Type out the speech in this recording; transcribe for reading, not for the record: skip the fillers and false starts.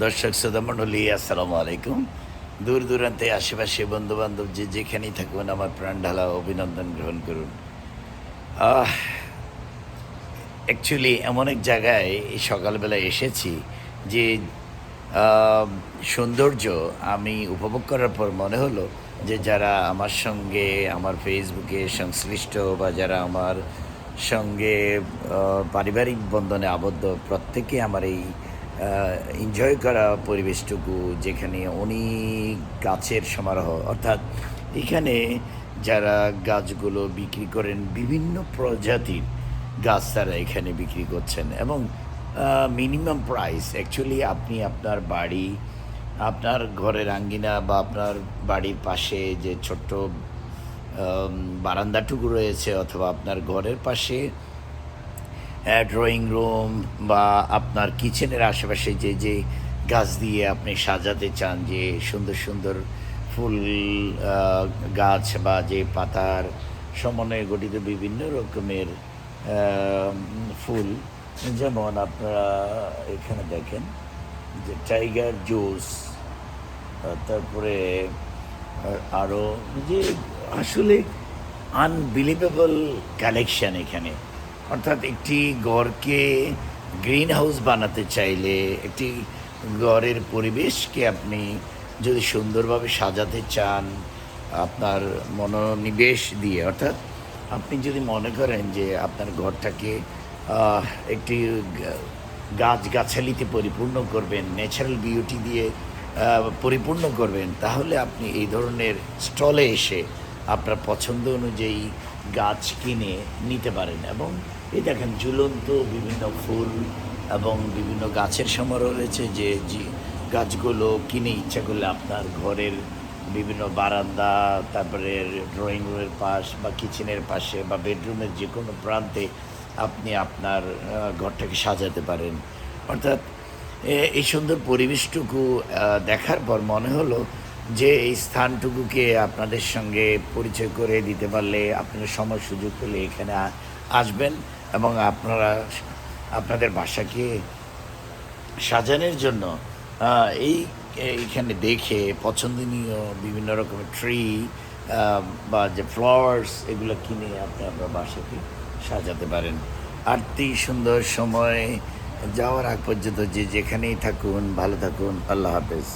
দর্শক শ্রোতা মণ্ডলী, আসসালামু আলাইকুম। দূর দূরান্তে আশেপাশে বন্ধুবান্ধব যে যেখানেই থাকুন, আমার প্রাণ ঢালা অভিনন্দন গ্রহণ করুন। অ্যাকচুয়ালি এমন এক জায়গায় এই সকালবেলায় এসেছি যে আহ, সৌন্দর্য আমি উপভোগ করার পর মনে হলো যে যারা আমার সঙ্গে আমার ফেসবুকে সংশ্লিষ্ট বা যারা আমার সঙ্গে পারিবারিক বন্ধনে আবদ্ধ, প্রত্যেকে আমার এই এনজয় করা পরিবেশটুকু, যেখানে অনেক গাছের সমারোহ, অর্থাৎ এখানে যারা গাছগুলো বিক্রি করেন বিভিন্ন প্রজাতির গাছ তারা এখানে বিক্রি করছেন, এবং মিনিমাম প্রাইস। অ্যাকচুয়ালি আপনি আপনার বাড়ি, আপনার ঘরের আঙ্গিনা বা আপনার বাড়ির পাশে যে ছোট্ট বারান্দাটুকু রয়েছে, অথবা আপনার ঘরের পাশে ড্রয়িং রুম বা আপনার কিচেনের আশেপাশে যে যে গাছ দিয়ে আপনি সাজাতে চান, যে সুন্দর সুন্দর ফুল গাছ বা যে পাতার সমন্বয়ে গঠিত বিভিন্ন রকমের ফুল, যেমন আপনারা এখানে দেখেন যে টাইগার জুস, তারপরে আরও যে আসলে আনবিলিভেবল কালেকশান এখানে। অর্থাৎ একটি ঘরকে গ্রিন হাউস বানাতে চাইলে, একটি ঘরের পরিবেশকে আপনি যদি সুন্দরভাবে সাজাতে চান আপনার মনোনিবেশ দিয়ে, অর্থাৎ আপনি যদি মনে করেন যে আপনার ঘরটাকে একটি গাছগাছালিতে পরিপূর্ণ করবেন, ন্যাচারাল বিউটি দিয়ে পরিপূর্ণ করবেন, তাহলে আপনি এই ধরনের স্টলে এসে আপনার পছন্দ অনুযায়ী গাছ কিনে নিতে পারেন। এবং এই দেখেন ঝুলন্ত বিভিন্ন ফুল এবং বিভিন্ন গাছের সমারোহ রয়েছে, যে গাছগুলো কিনে ইচ্ছা করলে আপনার ঘরের বিভিন্ন বারান্দা, তারপরে ড্রয়িং রুমের পাশ বা কিচেনের পাশে বা বেডরুমের যে কোনো প্রান্তে আপনি আপনার ঘরটাকে সাজাতে পারেন। অর্থাৎ এই সুন্দর পরিবেশটুকু দেখার পর মনে হলো যে এই স্থানটুকুকে আপনাদের সঙ্গে পরিচয় করে দিতে পারলে, আপনারা সময় সুযোগ পেলে এখানে আসবেন এবং আপনারা আপনাদের বাসাকে সাজানোর জন্য এই এইখানে দেখে পছন্দনীয় বিভিন্ন রকমের ট্রি বা যে ফ্লাওয়ার্স, এগুলো কিনে আপনি আপনার বাসাকে সাজাতে পারেন। আরতি সুন্দর সময় যাওয়ার আগ পর্যন্ত যে যেখানেই থাকুন, ভালো থাকুন। আল্লাহ হাফেজ।